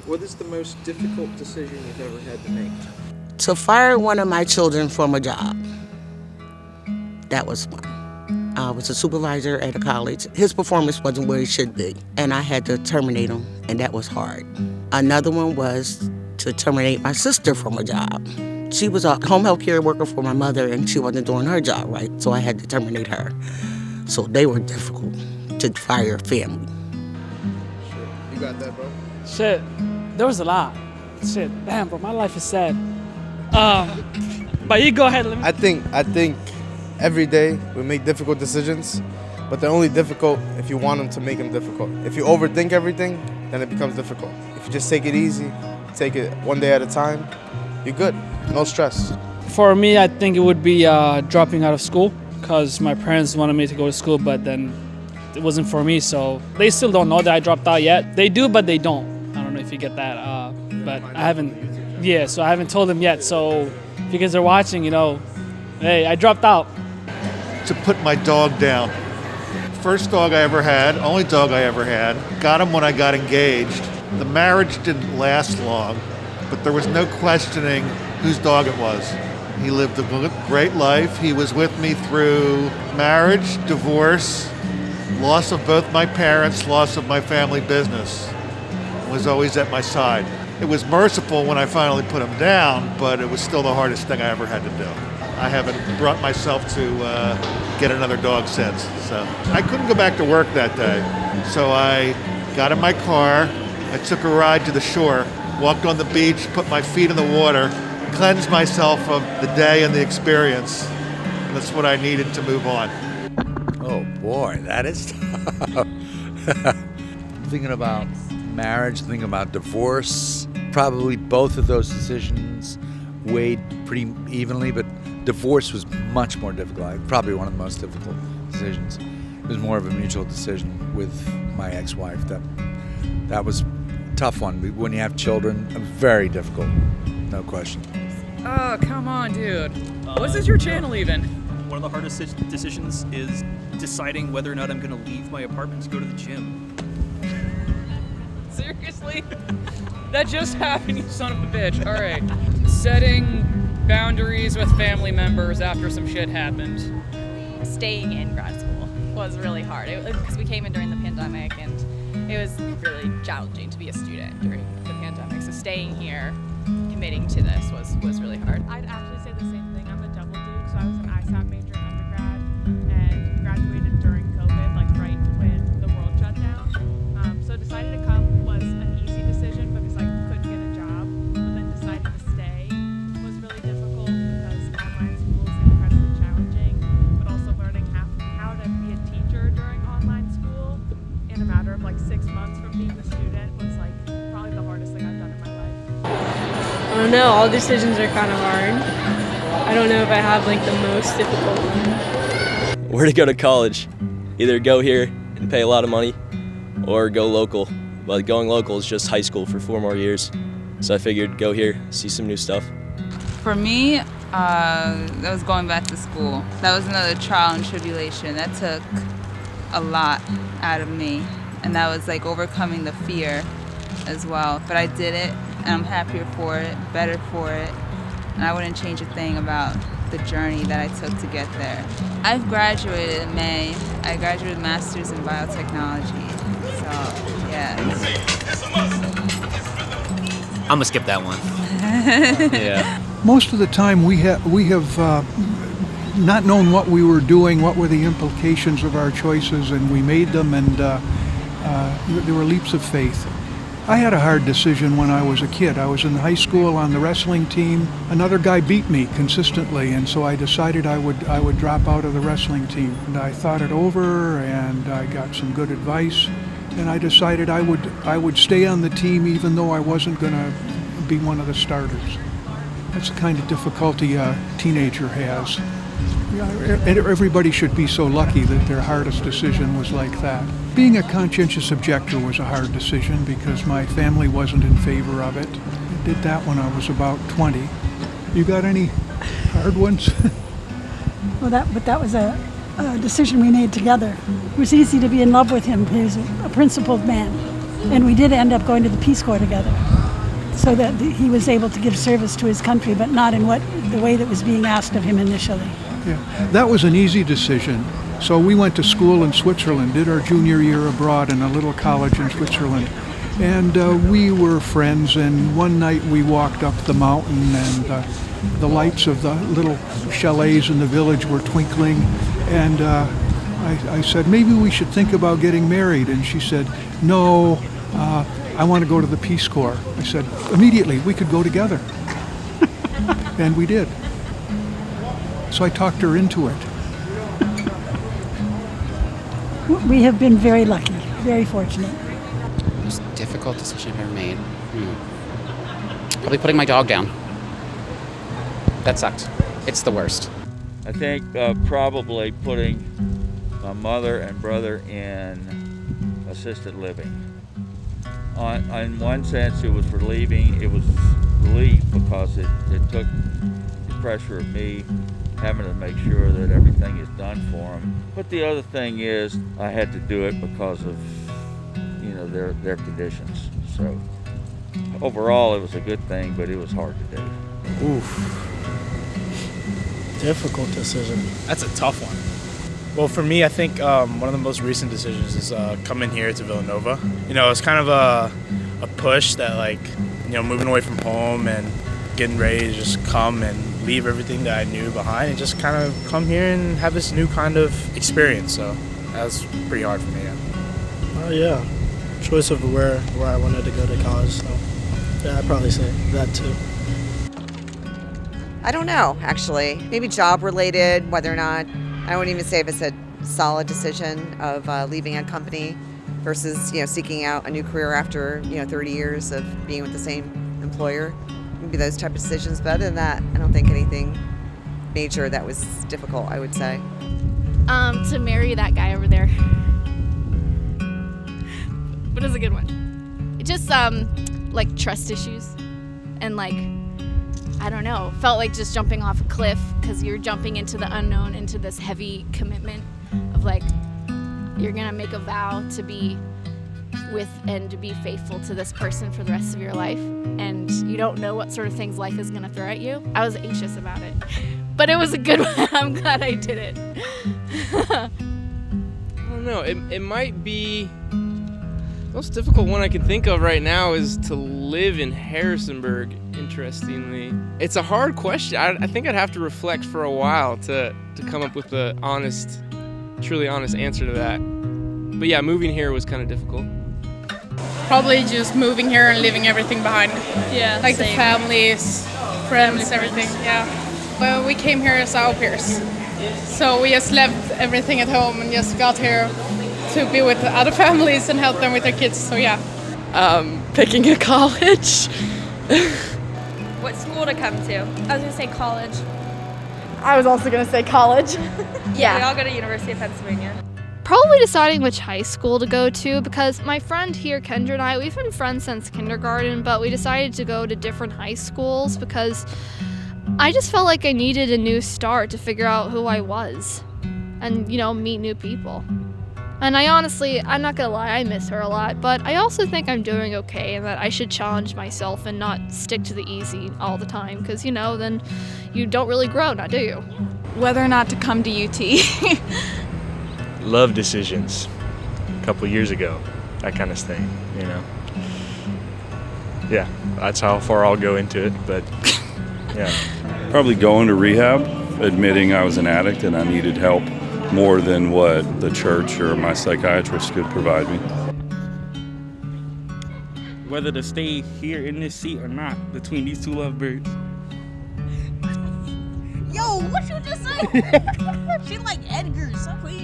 What is the most difficult decision you've ever had to make? To fire one of my children from a job. That was one. I was a supervisor at a college. His performance wasn't where it should be, and I had to terminate him, and that was hard. Another one was to terminate my sister from a job. She was a home health care worker for my mother, and she wasn't doing her job right, so I had to terminate her. So they were difficult to fire family. Sure. You got that, bro? Shit, there was a lot. Shit, damn, bro, my life is sad. But you go ahead. I think every day we make difficult decisions, but they're only difficult if you want them to make them difficult. If you overthink everything, then it becomes difficult. If you just take it easy, take it one day at a time, you're good. No stress. For me, I think it would be dropping out of school, because my parents wanted me to go to school, but then it wasn't for me, so they still don't know that I dropped out yet. They do, but they don't. I don't know if you get that, but I haven't, so I haven't told them yet, so if you guys are watching, hey, I dropped out. To put my dog down. First dog I ever had, only dog I ever had. Got him when I got engaged. The marriage didn't last long, but there was no questioning whose dog it was. He lived a great life. He was with me through marriage, divorce, loss of both my parents, loss of my family business. Was always at my side. It was merciful when I finally put him down, but it was still the hardest thing I ever had to do. I haven't brought myself to get another dog since. So I couldn't go back to work that day. So I got in my car, I took a ride to the shore, walked on the beach, put my feet in the water, cleansed myself of the day and the experience. And that's what I needed to move on. Oh boy, that is tough. Thinking about marriage, thinking about divorce, probably both of those decisions weighed pretty evenly, but divorce was much more difficult. Probably one of the most difficult decisions. It was more of a mutual decision with my ex-wife. That was a tough one. When you have children, very difficult, no question. Oh, come on, dude. What's this your channel even? One of the hardest decisions is deciding whether or not I'm going to leave my apartment to go to the gym. Seriously? That just happened, you son of a bitch. All right. Setting boundaries with family members after some shit happened. Staying in grad school was really hard because we came in during the pandemic, and it was really challenging to be a student during the pandemic. So staying here, committing to this was really hard. I'd actually say the same thing. I'm a double duke, so I was an ISAP major in undergrad and graduated during COVID, like right when the world shut down. So deciding to come was an easy decision because I couldn't get a job, but then deciding to stay was really difficult because online school is incredibly challenging, but also learning how to be a teacher during online school in a matter of like 6 months from being a student was like probably the hardest thing I've done in my life. I don't know, all decisions are kind of hard. I don't know if I have like the most difficult one. Where to go to college. Either go here and pay a lot of money or go local. But going local is just high school for 4 more years. So I figured go here, see some new stuff. For me, that was going back to school. That was another trial and tribulation. That took a lot out of me. And that was like overcoming the fear as well. But I did it, and I'm happier for it, better for it. And I wouldn't change a thing about the journey that I took to get there. I've graduated in May. I graduated Master's in Biotechnology. So, yeah. I'm gonna skip that one. Yeah. Most of the time we have not known what we were doing, what were the implications of our choices, and we made them, and there were leaps of faith. I had a hard decision when I was a kid. I was in high school on the wrestling team. Another guy beat me consistently, and so I decided I would drop out of the wrestling team. And I thought it over, and I got some good advice, and I decided I would stay on the team even though I wasn't going to be one of the starters. That's the kind of difficulty a teenager has. Everybody should be so lucky that their hardest decision was like that. Being a conscientious objector was a hard decision because my family wasn't in favor of it. I did that when I was about 20. You got any hard ones? Well, that was a decision we made together. It was easy to be in love with him. He was a principled man. And we did end up going to the Peace Corps together, so that he was able to give service to his country, but not in the way that was being asked of him initially. Yeah, that was an easy decision. So we went to school in Switzerland, did our junior year abroad in a little college in Switzerland. And we were friends, and one night we walked up the mountain, and the lights of the little chalets in the village were twinkling. And I said, maybe we should think about getting married. And she said, no, I want to go to the Peace Corps. I said, immediately, we could go together. And we did. So I talked her into it. We have been very lucky, very fortunate. Most difficult decision I've ever made. Probably putting my dog down. That sucks. It's the worst. I think probably putting my mother and brother in assisted living. In one sense, it was relieving. It was relief because it took the pressure of me having to make sure that everything is done for them. But the other thing is, I had to do it because of, their conditions. So overall, it was a good thing, but it was hard to do. Oof. Difficult decision. That's a tough one. Well, for me, I think one of the most recent decisions is coming here to Villanova. It's kind of a push that, moving away from home and getting ready to just come and leave everything that I knew behind and just kind of come here and have this new kind of experience. So that was pretty hard for me. Yeah. Choice of where I wanted to go to college. So yeah, I'd probably say that too. I don't know, actually. Maybe job related, whether or not, I wouldn't even say if it's a solid decision of leaving a company versus, seeking out a new career after, 30 years of being with the same employer. Maybe those type of decisions. But other than that, I don't think anything major that was difficult, I would say. To marry that guy over there. But it's a good one. It just, trust issues. And, I don't know, felt like just jumping off a cliff because you're jumping into the unknown, into this heavy commitment of, you're going to make a vow to be with and to be faithful to this person for the rest of your life. And you don't know what sort of things life is going to throw at you. I was anxious about it. But it was a good one. I'm glad I did it. I don't know. It might be... The most difficult one I can think of right now is to live in Harrisonburg, interestingly. It's a hard question. I think I'd have to reflect for a while to come up with a truly honest answer to that. But yeah, moving here was kind of difficult. Probably just moving here and leaving everything behind. Yeah, the same. families, friends, everything. Yeah. Well, we came here as au pairs. So we just left everything at home and just got here to be with other families and help them with their kids. So yeah. Picking a college. What school to come to? I was going to say college. I was also going to say college. Yeah. We all go to University of Pennsylvania. Probably deciding which high school to go to because my friend here, Kendra and I, we've been friends since kindergarten, but we decided to go to different high schools because I just felt like I needed a new start to figure out who I was and, meet new people. And I honestly, I'm not gonna lie, I miss her a lot, but I also think I'm doing okay and that I should challenge myself and not stick to the easy all the time because, then you don't really grow, now do you? Whether or not to come to UT. Love decisions a couple years ago, that kind of thing, Yeah, that's how far I'll go into it, but yeah. Probably going to rehab, admitting I was an addict and I needed help more than what the church or my psychiatrist could provide me. Whether to stay here in this seat or not between these two lovebirds. Yo, what you just say? She like Edgar, so please.